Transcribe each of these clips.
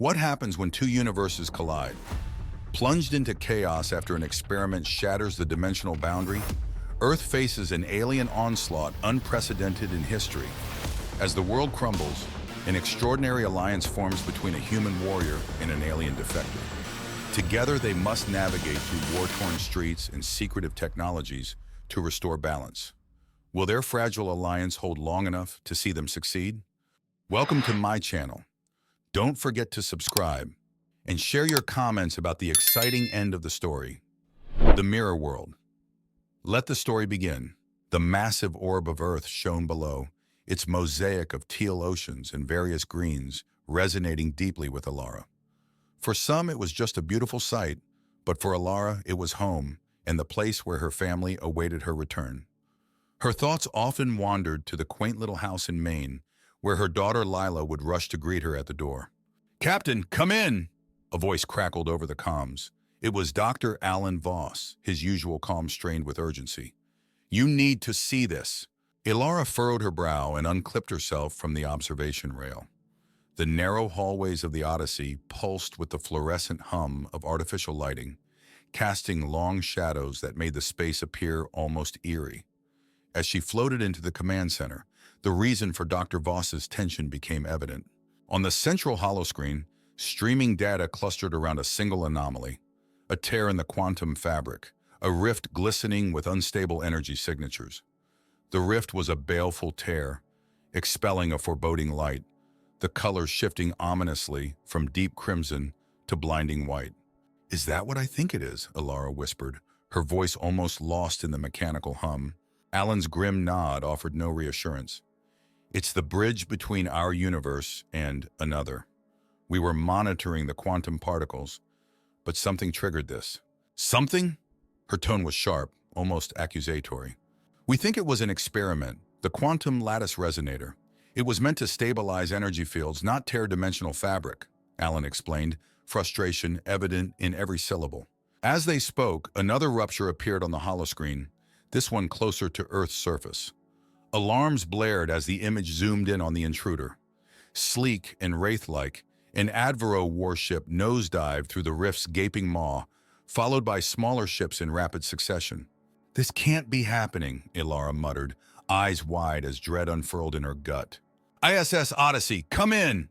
What happens when two universes collide? Plunged into chaos after an experiment shatters the dimensional boundary, Earth faces an alien onslaught unprecedented in history. As the world crumbles, an extraordinary alliance forms between a human warrior and an alien defector. Together, they must navigate through war-torn streets and secretive technologies to restore balance. Will their fragile alliance hold long enough to see them succeed? Welcome to my channel. Don't forget to subscribe and share your comments about the exciting end of the story. The Mirror World. Let the story begin. The massive orb of Earth shone below, its mosaic of teal oceans and various greens resonating deeply with Alara. For some, it was just a beautiful sight, but for Alara, it was home and the place where her family awaited her return. Her thoughts often wandered to the quaint little house in Maine, where her daughter Lila would rush to greet her at the door. "Captain, come in!" A voice crackled over the comms. It was Dr. Alan Voss, his usual calm strained with urgency. "You need to see this." Ilara furrowed her brow and unclipped herself from the observation rail. The narrow hallways of the Odyssey pulsed with the fluorescent hum of artificial lighting, casting long shadows that made the space appear almost eerie. As she floated into the command center, the reason for Dr. Voss's tension became evident. On the central holoscreen, streaming data clustered around a single anomaly, a tear in the quantum fabric, a rift glistening with unstable energy signatures. The rift was a baleful tear, expelling a foreboding light, the colors shifting ominously from deep crimson to blinding white. "Is that what I think it is?" Alara whispered, her voice almost lost in the mechanical hum. Alan's grim nod offered no reassurance. "It's the bridge between our universe and another. We were monitoring the quantum particles, but something triggered this." "Something?" Her tone was sharp, almost accusatory. "We think it was an experiment, the quantum lattice resonator. It was meant to stabilize energy fields, not tear dimensional fabric," Alan explained, frustration evident in every syllable. As they spoke, another rupture appeared on the holoscreen, this one closer to Earth's surface. Alarms blared as the image zoomed in on the intruder. Sleek and wraith-like, an Advero warship nosedived through the rift's gaping maw, followed by smaller ships in rapid succession. "This can't be happening," Ilara muttered, eyes wide as dread unfurled in her gut. "ISS Odyssey, come in!"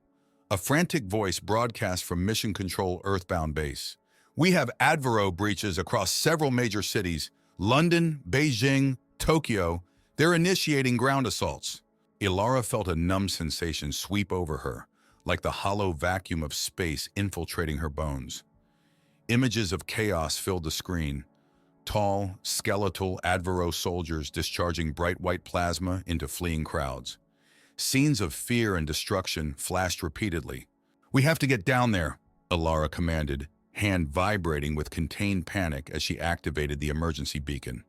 A frantic voice broadcast from Mission Control Earthbound base. "We have Advero breaches across several major cities, London, Beijing, Tokyo. They're initiating ground assaults." Ilara felt a numb sensation sweep over her, like the hollow vacuum of space infiltrating her bones. Images of chaos filled the screen. Tall, skeletal Advero soldiers discharging bright white plasma into fleeing crowds. Scenes of fear and destruction flashed repeatedly. "We have to get down there," Alara commanded, hand vibrating with contained panic as she activated the emergency beacon.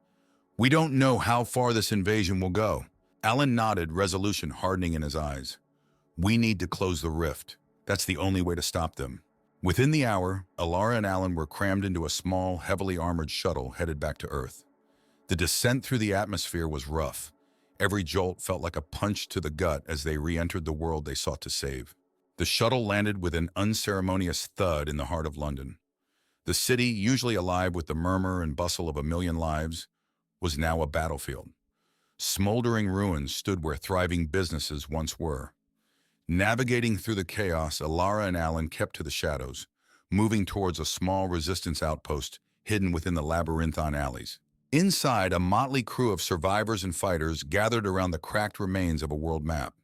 "We don't know how far this invasion will go." Alan nodded, resolution hardening in his eyes. "We need to close the rift. That's the only way to stop them." Within the hour, Alara and Alan were crammed into a small, heavily armored shuttle headed back to Earth. The descent through the atmosphere was rough. Every jolt felt like a punch to the gut as they re-entered the world they sought to save. The shuttle landed with an unceremonious thud in the heart of London. The city, usually alive with the murmur and bustle of a million lives, was now a battlefield. Smoldering ruins stood where thriving businesses once were. Navigating through the chaos, Alara and Alan kept to the shadows, moving towards a small resistance outpost hidden within the labyrinthine alleys. Inside, a motley crew of survivors and fighters gathered around the cracked remains of a world map.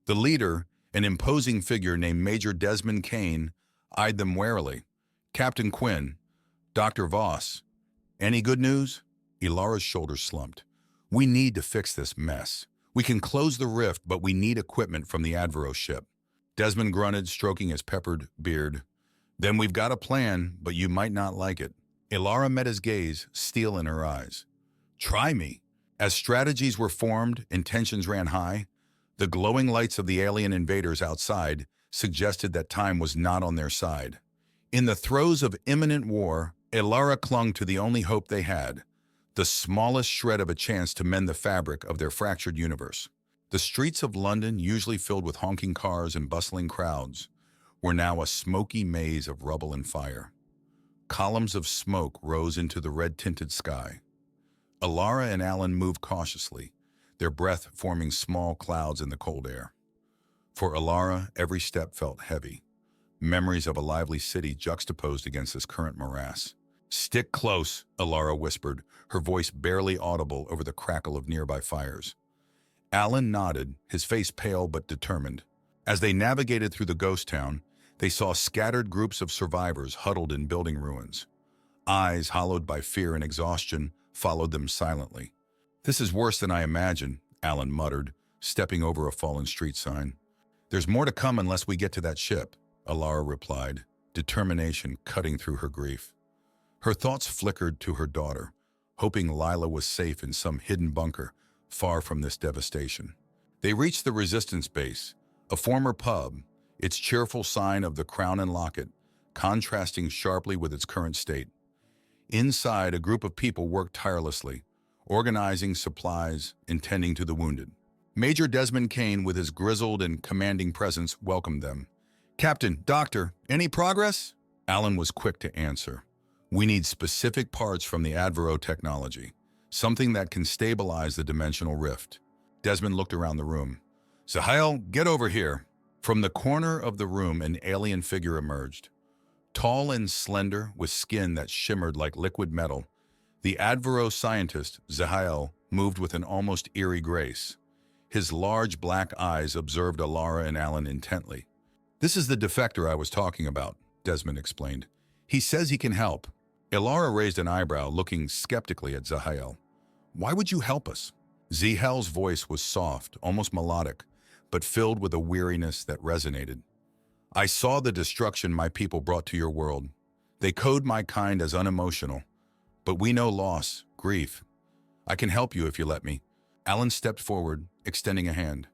The leader, an imposing figure named Major Desmond Kane, eyed them warily. "Captain Quinn, Dr. Voss, any good news?" Ilara's shoulders slumped. "We need to fix this mess. We can close the rift, but we need equipment from the Advero ship." Desmond grunted, stroking his peppered beard. "Then we've got a plan, but you might not like it." Ilara met his gaze, steel in her eyes. "Try me." As strategies were formed and tensions ran high, the glowing lights of the alien invaders outside suggested that time was not on their side. In the throes of imminent war, Ilara clung to the only hope they had, the smallest shred of a chance to mend the fabric of their fractured universe. The streets of London, usually filled with honking cars and bustling crowds, were now a smoky maze of rubble and fire. Columns of smoke rose into the red-tinted sky. Alara and Alan moved cautiously, their breath forming small clouds in the cold air. For Alara, every step felt heavy, memories of a lively city juxtaposed against this current morass. "Stick close," Alara whispered, her voice barely audible over the crackle of nearby fires. Alan nodded, his face pale but determined. As they navigated through the ghost town, they saw scattered groups of survivors huddled in building ruins. Eyes hollowed by fear and exhaustion followed them silently. "This is worse than I imagined," Alan muttered, stepping over a fallen street sign. "There's more to come unless we get to that ship," Alara replied, determination cutting through her grief. Her thoughts flickered to her daughter, hoping Lila was safe in some hidden bunker, far from this devastation. They reached the resistance base, a former pub, its cheerful sign of the crown and locket, contrasting sharply with its current state. Inside, a group of people worked tirelessly, organizing supplies and tending to the wounded. Major Desmond Kane, with his grizzled and commanding presence, welcomed them. "Captain, Doctor, any progress?" Alan was quick to answer. "We need specific parts from the Advero technology, something that can stabilize the dimensional rift." Desmond looked around the room. "Zahael, get over here." From the corner of the room, an alien figure emerged. Tall and slender, with skin that shimmered like liquid metal, the Advero scientist, Zahael, moved with an almost eerie grace. His large black eyes observed Alara and Alan intently. "This is the defector I was talking about," Desmond explained. "He says he can help." Alara raised an eyebrow, looking skeptically at Zahael. "Why would you help us?" Zahael's voice was soft, almost melodic, but filled with a weariness that resonated. "I saw the destruction my people brought to your world. They code my kind as unemotional, but we know loss, grief. I can help you if you let me." Alan stepped forward, extending a hand.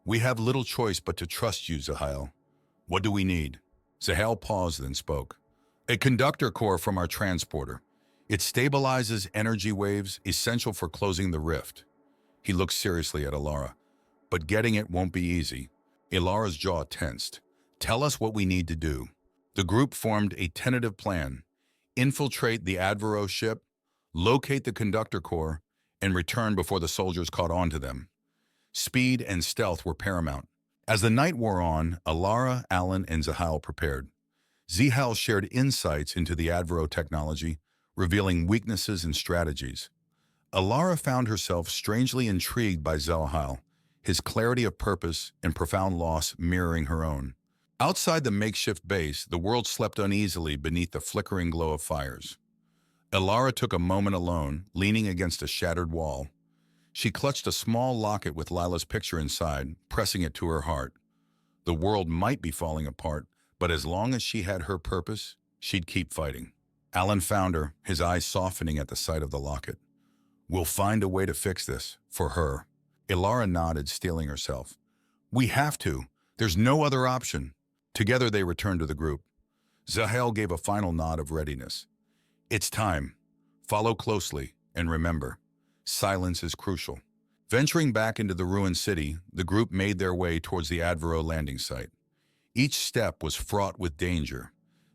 "We have little choice but to trust you, Zahael. What do we need?" Zahael paused, then spoke. "A conductor core from our transporter. It stabilizes energy waves essential for closing the rift." He looked seriously at Alara. "But getting it won't be easy." Alara's jaw tensed. "Tell us what we need to do." The group formed a tentative plan: infiltrate the Advero ship, locate the conductor core, and return before the soldiers caught on to them. Speed and stealth were paramount. As the night wore on, Alara, Alan, and Zahael prepared. Zahael shared insights into the Advero technology, revealing weaknesses and strategies. Alara found herself strangely intrigued by Zahael, his clarity of purpose and profound loss mirroring her own. Outside the makeshift base, the world slept uneasily beneath the flickering glow of fires. Alara took a moment alone, leaning against a shattered wall. She clutched a small locket with Lila's picture inside, pressing it to her heart. The world might be falling apart, but as long as she had her purpose, she'd keep fighting. Alan found her, his eyes softening at the sight of the locket. "We'll find a way to fix this, for her." Alara nodded, steeling herself. "We have to. There's no other option." Together they returned to the group. Zahael gave a final nod of readiness. "It's time. Follow closely, and remember, silence is crucial." Venturing back into the ruined city, the group made their way towards the Advero landing site. Each step was fraught with danger,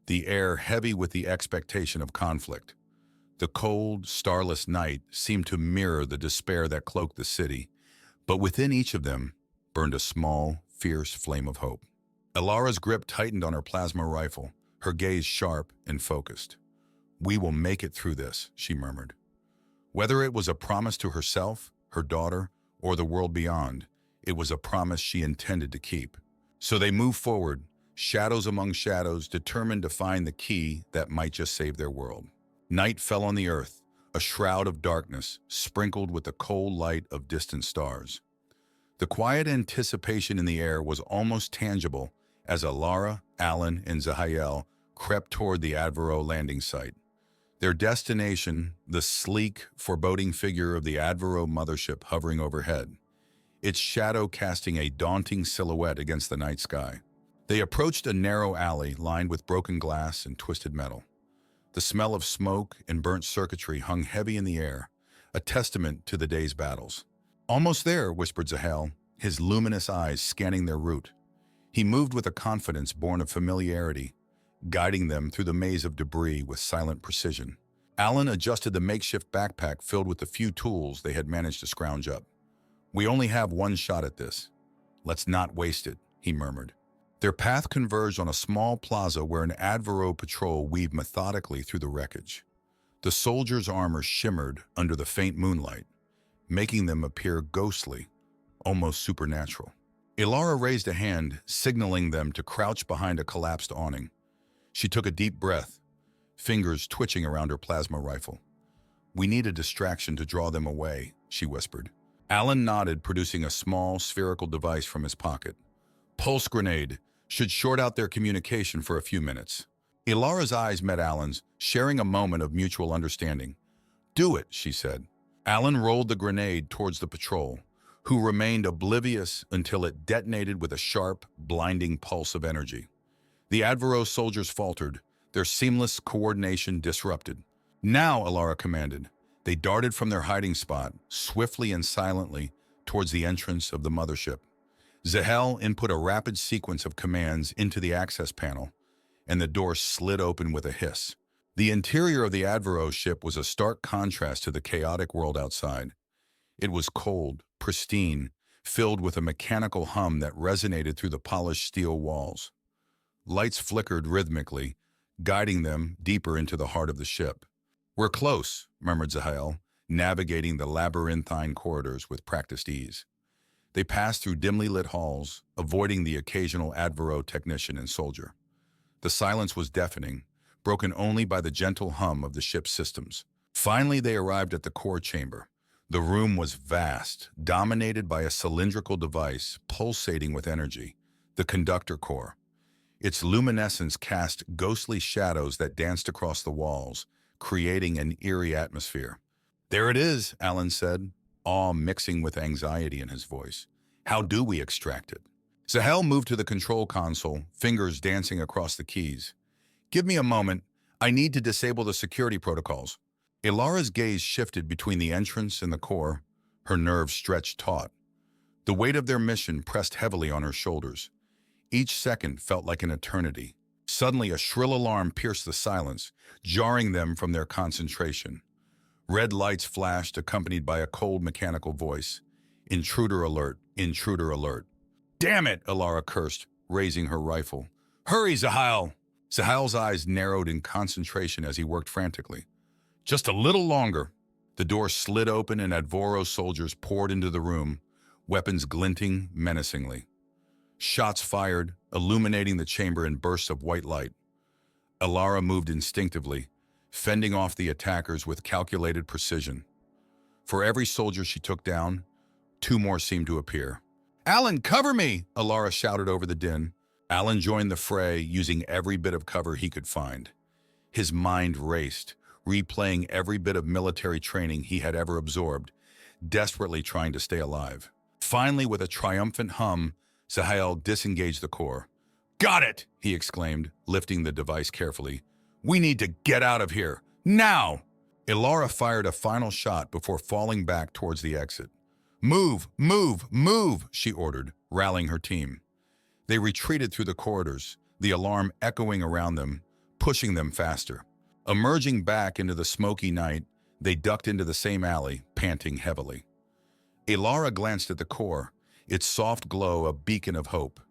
the air heavy with the expectation of conflict. The cold, starless night seemed to mirror the despair that cloaked the city, but within each of them burned a small, fierce flame of hope. Alara's grip tightened on her plasma rifle, her gaze sharp and focused. "We will make it through this," she murmured. Whether it was a promise to herself, her daughter, or the world beyond, it was a promise she intended to keep. So they moved forward, shadows among shadows, determined to find the key that might just save their world. Night fell on the earth, a shroud of darkness, sprinkled with the cold light of distant stars. The quiet anticipation in the air was almost tangible as Alara, Alan, and Zahael crept toward the Advero landing site. Their destination, the sleek, foreboding figure of the Advero mothership hovering overhead, its shadow casting a daunting silhouette against the night sky. They approached a narrow alley lined with broken glass and twisted metal. The smell of smoke and burnt circuitry hung heavy in the air, a testament to the day's battles. "Almost there," whispered Zahael, his luminous eyes scanning their route. He moved with a confidence born of familiarity, guiding them through the maze of debris with silent precision. Alan adjusted the makeshift backpack filled with the few tools they had managed to scrounge up. "We only have one shot at this. Let's not waste it," he murmured. Their path converged on a small plaza where an Advero patrol weaved methodically through the wreckage. The soldiers' armor shimmered under the faint moonlight, making them appear ghostly, almost supernatural. Ilara raised a hand, signaling them to crouch behind a collapsed awning. She took a deep breath, fingers twitching around her plasma rifle. "We need a distraction to draw them away," she whispered. Alan nodded, producing a small, spherical device from his pocket. "Pulse grenade should short out their communication for a few minutes." Ilara's eyes met Alan's, sharing a moment of mutual understanding. "Do it," she said. Alan rolled the grenade towards the patrol, who remained oblivious until it detonated with a sharp, blinding pulse of energy. The Advero soldiers faltered, their seamless coordination disrupted. "Now," Ilara commanded. They darted from their hiding spot, swiftly and silently, towards the entrance of the mothership. Zahel input a rapid sequence of commands into the access panel, and the door slid open with a hiss. The interior of the Advero ship was a stark contrast to the chaotic world outside. It was cold, pristine, filled with a mechanical hum that resonated through the polished steel walls. Lights flickered rhythmically, guiding them deeper into the heart of the ship. "We're close," murmured Zahel, navigating the labyrinthine corridors with practiced ease. They passed through dimly lit halls, avoiding the occasional Advero technician and soldier. The silence was deafening, broken only by the gentle hum of the ship's systems. Finally, they arrived at the core chamber. The room was vast, dominated by a cylindrical device pulsating with energy, the conductor core. Its luminescence cast ghostly shadows that danced across the walls, creating an eerie atmosphere. "There it is," Alan said, awe mixing with anxiety in his voice. "How do we extract it?" Zahel moved to the control console, fingers dancing across the keys. "Give me a moment. I need to disable the security protocols." Ilara's gaze shifted between the entrance and the core, her nerves stretched taut. The weight of their mission pressed heavily on her shoulders. Each second felt like an eternity. Suddenly, a shrill alarm pierced the silence, jarring them from their concentration. Red lights flashed, accompanied by a cold mechanical voice. "Intruder alert! Intruder alert!" "Damn it!" Ilara cursed, raising her rifle. "Hurry, Zahel!" Zahel's eyes narrowed in concentration as he worked frantically. "Just a little longer." The door slid open and Advero soldiers poured into the room, weapons glinting menacingly. Shots fired, illuminating the chamber in bursts of white light. Ilara moved instinctively, fending off the attackers with calculated precision. For every soldier she took down, two more seemed to appear. "Alan, cover me!" Ilara shouted over the din. Alan joined the fray, using every bit of cover he could find. His mind raced, replaying every bit of military training he had ever absorbed, desperately trying to stay alive. Finally, with a triumphant hum, Zahel disengaged the core. "Got it!" he exclaimed, lifting the device carefully. "We need to get out of here, now!" Ilara fired a final shot before falling back towards the exit. "Move, move, move!" she ordered, rallying her team. They retreated through the corridors, the alarm echoing around them, pushing them faster. Emerging back into the smoky night, they ducked into the same alley, panting heavily. Ilara glanced at the core, its soft glow a beacon of hope.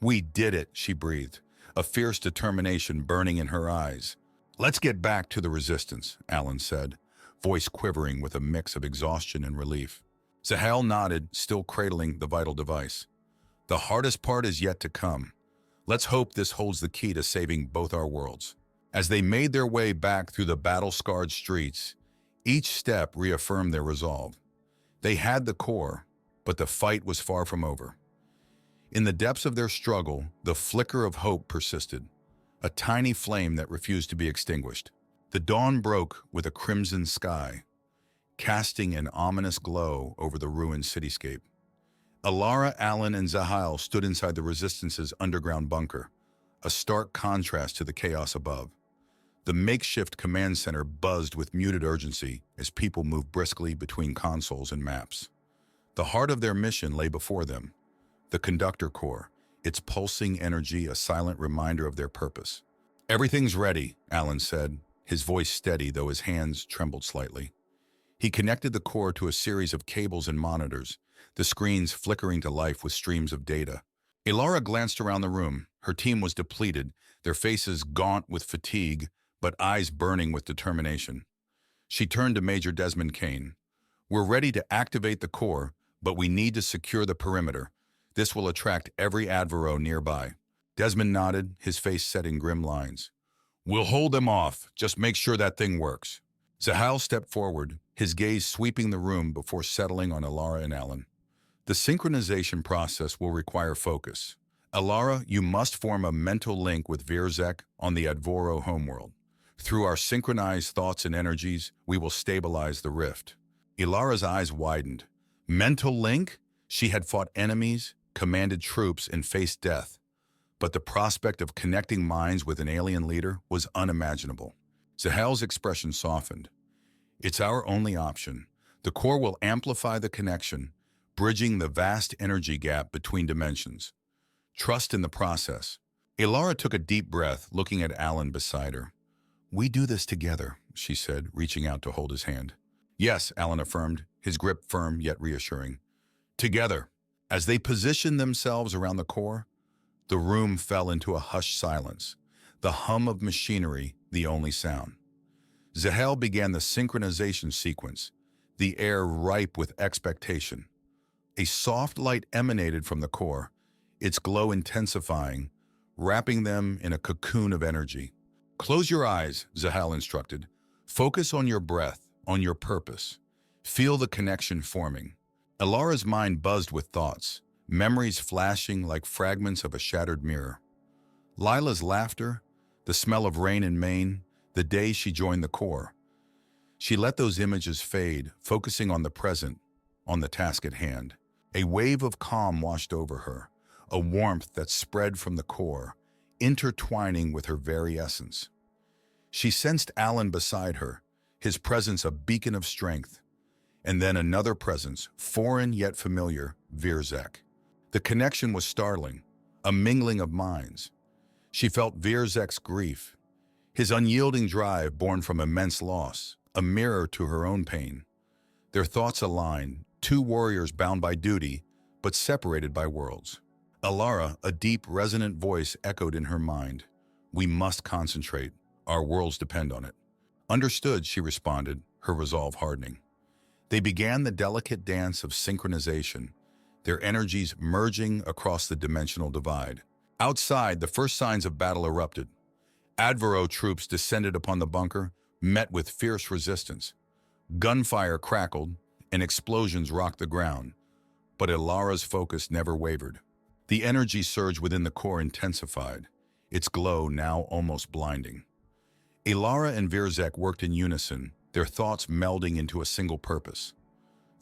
"We did it," she breathed, a fierce determination burning in her eyes. "Let's get back to the resistance," Alan said, voice quivering with a mix of exhaustion and relief. Zahel nodded, still cradling the vital device. "The hardest part is yet to come. Let's hope this holds the key to saving both our worlds." As they made their way back through the battle-scarred streets, each step reaffirmed their resolve. They had the core, but the fight was far from over. In the depths of their struggle, the flicker of hope persisted, a tiny flame that refused to be extinguished. The dawn broke with a crimson sky, casting an ominous glow over the ruined cityscape. Ilara, Alan, and Zahel stood inside the Resistance's underground bunker, a stark contrast to the chaos above. The makeshift command center buzzed with muted urgency as people moved briskly between consoles and maps. The heart of their mission lay before them, the conductor core, its pulsing energy a silent reminder of their purpose. "Everything's ready," Alan said, his voice steady though his hands trembled slightly. He connected the core to a series of cables and monitors, the screens flickering to life with streams of data. Ilara glanced around the room. Her team was depleted, their faces gaunt with fatigue, but eyes burning with determination. She turned to Major Desmond Kane. "We're ready to activate the core, but we need to secure the perimeter. This will attract every Advero nearby." Desmond nodded, his face set in grim lines. "We'll hold them off. Just make sure that thing works." Zahal stepped forward, his gaze sweeping the room before settling on Ilara and Alan. "The synchronization process will require focus. Ilara, you must form a mental link with Virzek on the Advoro homeworld. Through our synchronized thoughts and energies, we will stabilize the rift." Ilara's eyes widened. Mental link? She had fought enemies, commanded troops, and faced death. But the prospect of connecting minds with an alien leader was unimaginable. Zahal's expression softened. "It's our only option. The core will amplify the connection, bridging the vast energy gap between dimensions. Trust in the process." Ilara took a deep breath, looking at Alan beside her. "We do this together," she said, reaching out to hold his hand. "Yes," Alan affirmed, his grip firm yet reassuring. "Together." As they positioned themselves around the core, the room fell into a hushed silence, the hum of machinery the only sound. Zahel began the synchronization sequence, the air ripe with expectation. A soft light emanated from the core, its glow intensifying, wrapping them in a cocoon of energy. "Close your eyes," Zahal instructed. "Focus on your breath, on your purpose. Feel the connection forming." Ilara's mind buzzed with thoughts, memories flashing like fragments of a shattered mirror. Lila's laughter, the smell of rain in Maine, the day she joined the Corps. She let those images fade, focusing on the present, on the task at hand. A wave of calm washed over her, a warmth that spread from the core, intertwining with her very essence. She sensed Alan beside her, his presence a beacon of strength. And then another presence, foreign yet familiar, Virzek. The connection was startling, a mingling of minds. She felt Virzek's grief, his unyielding drive born from immense loss, a mirror to her own pain. Their thoughts aligned, two warriors bound by duty, but separated by worlds. Ilara, a deep, resonant voice echoed in her mind. "We must concentrate. Our worlds depend on it." "Understood," she responded, her resolve hardening. They began the delicate dance of synchronization, their energies merging across the dimensional divide. Outside, the first signs of battle erupted. Advero troops descended upon the bunker, met with fierce resistance. Gunfire crackled, and explosions rocked the ground. But Ilara's focus never wavered. The energy surge within the core intensified, its glow now almost blinding. Ilara and Virzek worked in unison, their thoughts melding into a single purpose.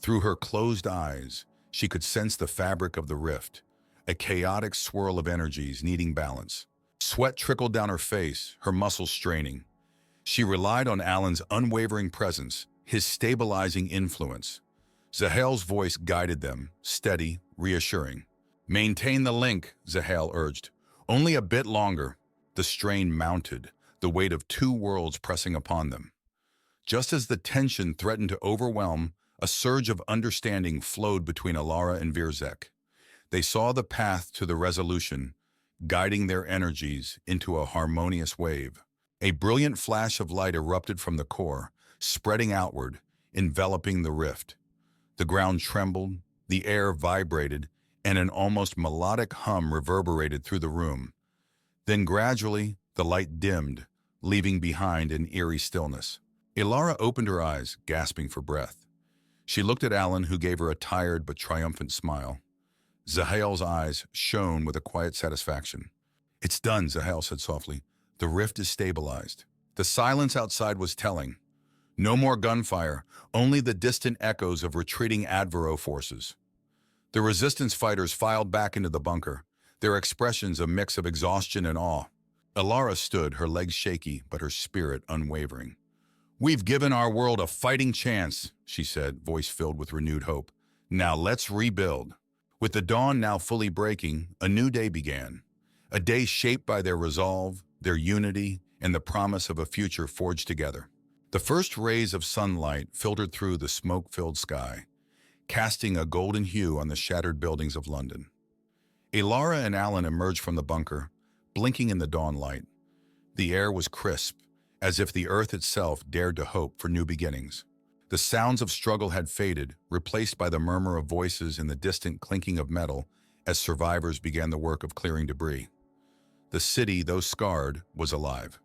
Through her closed eyes, she could sense the fabric of the rift, a chaotic swirl of energies needing balance. Sweat trickled down her face, her muscles straining. She relied on Alan's unwavering presence, his stabilizing influence. Zahel's voice guided them, steady, reassuring. "Maintain the link," Zahel urged. "Only a bit longer." The strain mounted, the weight of two worlds pressing upon them. Just as the tension threatened to overwhelm, a surge of understanding flowed between Ilara and Virzek. They saw the path to the resolution, guiding their energies into a harmonious wave. A brilliant flash of light erupted from the core, spreading outward, enveloping the rift. The ground trembled, the air vibrated, and an almost melodic hum reverberated through the room. Then gradually, the light dimmed, leaving behind an eerie stillness. Ilara opened her eyes, gasping for breath. She looked at Alan, who gave her a tired but triumphant smile. Zahel's eyes shone with a quiet satisfaction. "It's done," Zahel said softly. "The rift is stabilized." The silence outside was telling. No more gunfire, only the distant echoes of retreating Advero forces. The resistance fighters filed back into the bunker, their expressions a mix of exhaustion and awe. Ilara stood, her legs shaky, but her spirit unwavering. "We've given our world a fighting chance," she said, voice filled with renewed hope. "Now let's rebuild." With the dawn now fully breaking, a new day began. A day shaped by their resolve, their unity, and the promise of a future forged together. The first rays of sunlight filtered through the smoke-filled sky, casting a golden hue on the shattered buildings of London. Alara and Alan emerged from the bunker, blinking in the dawn light. The air was crisp, as if the earth itself dared to hope for new beginnings. The sounds of struggle had faded, replaced by the murmur of voices and the distant clinking of metal as survivors began the work of clearing debris. The city, though scarred, was alive.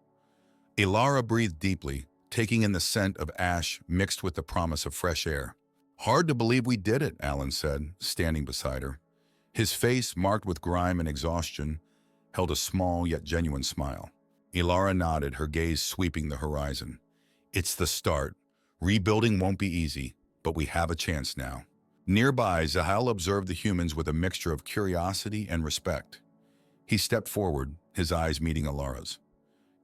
Alara breathed deeply, taking in the scent of ash mixed with the promise of fresh air. "Hard to believe we did it," Alan said, standing beside her. His face, marked with grime and exhaustion, held a small yet genuine smile. Alara nodded, her gaze sweeping the horizon. "It's the start. Rebuilding won't be easy, but we have a chance now." Nearby, Zahal observed the humans with a mixture of curiosity and respect. He stepped forward, his eyes meeting Alara's.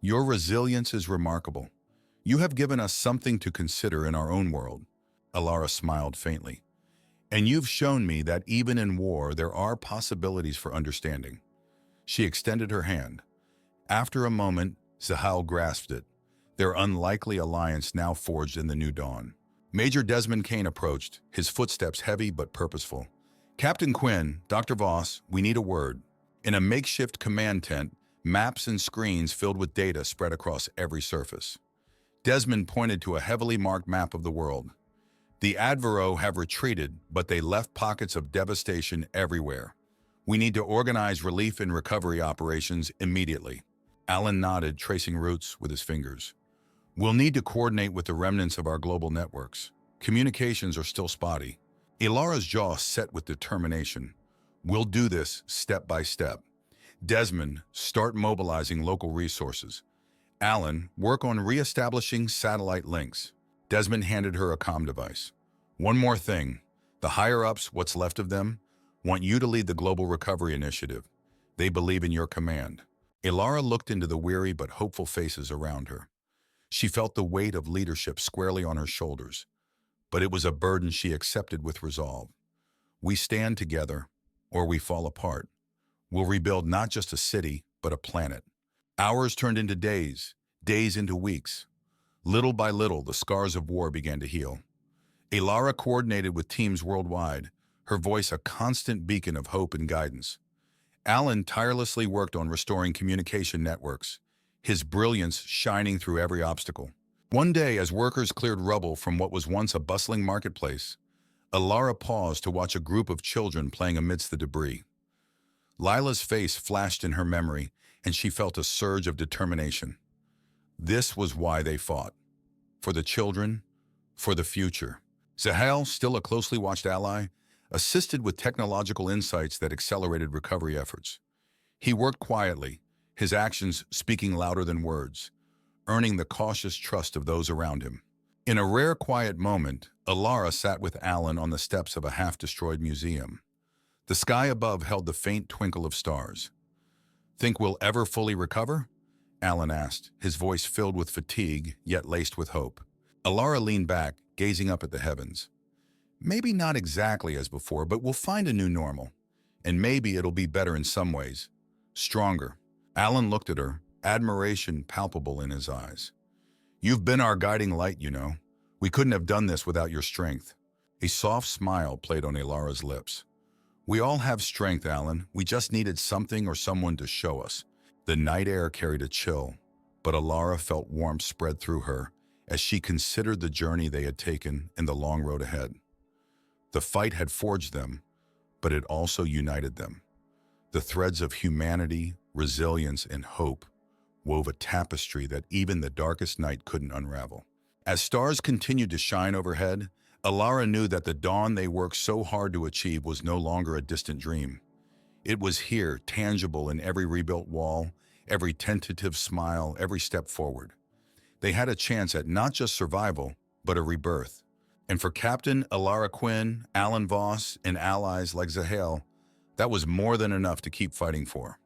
"Your resilience is remarkable. You have given us something to consider in our own world." Alara smiled faintly. "And you've shown me that even in war, there are possibilities for understanding." She extended her hand. After a moment, Zahal grasped it, their unlikely alliance now forged in the new dawn. Major Desmond Kane approached, his footsteps heavy but purposeful. "Captain Quinn, Dr. Voss, we need a word." In a makeshift command tent, maps and screens filled with data spread across every surface. Desmond pointed to a heavily marked map of the world. "The Advero have retreated, but they left pockets of devastation everywhere. We need to organize relief and recovery operations immediately." Alan nodded, tracing routes with his fingers. "We'll need to coordinate with the remnants of our global networks. Communications are still spotty." Alara's jaw set with determination. "We'll do this step by step." Desmond, start mobilizing local resources. Alan, work on re-establishing satellite links. Desmond handed her a comm device. "One more thing. The higher-ups, what's left of them, want you to lead the Global Recovery Initiative. They believe in your command." Alara looked into the weary but hopeful faces around her. She felt the weight of leadership squarely on her shoulders, but it was a burden she accepted with resolve. "We stand together, or we fall apart. We'll rebuild not just a city, but a planet." Hours turned into days, days into weeks. Little by little, the scars of war began to heal. Alara coordinated with teams worldwide, her voice a constant beacon of hope and guidance. Alan tirelessly worked on restoring communication networks, his brilliance shining through every obstacle. One day, as workers cleared rubble from what was once a bustling marketplace, Alara paused to watch a group of children playing amidst the debris. Lila's face flashed in her memory, and she felt a surge of determination. This was why they fought. For the children, for the future. Zahal, still a closely watched ally, assisted with technological insights that accelerated recovery efforts. He worked quietly, his actions speaking louder than words, earning the cautious trust of those around him. In a rare quiet moment, Alara sat with Alan on the steps of a half-destroyed museum. The sky above held the faint twinkle of stars. "Think we'll ever fully recover?" Alan asked, his voice filled with fatigue, yet laced with hope. Alara leaned back, gazing up at the heavens. "Maybe not exactly as before, but we'll find a new normal. And maybe it'll be better in some ways. Stronger." Alan looked at her, admiration palpable in his eyes. "You've been our guiding light, you know. We couldn't have done this without your strength." A soft smile played on Alara's lips. "We all have strength, Alan. We just needed something or someone to show us." The night air carried a chill, but Alara felt warmth spread through her as she considered the journey they had taken and the long road ahead. The fight had forged them, but it also united them. The threads of humanity, resilience, and hope wove a tapestry that even the darkest night couldn't unravel. As stars continued to shine overhead, Alara knew that the dawn they worked so hard to achieve was no longer a distant dream. It was here, tangible in every rebuilt wall, every tentative smile, every step forward. They had a chance at not just survival, but a rebirth. And for Captain Alara Quinn, Alan Voss, and allies like Zahal, that was more than enough to keep fighting for.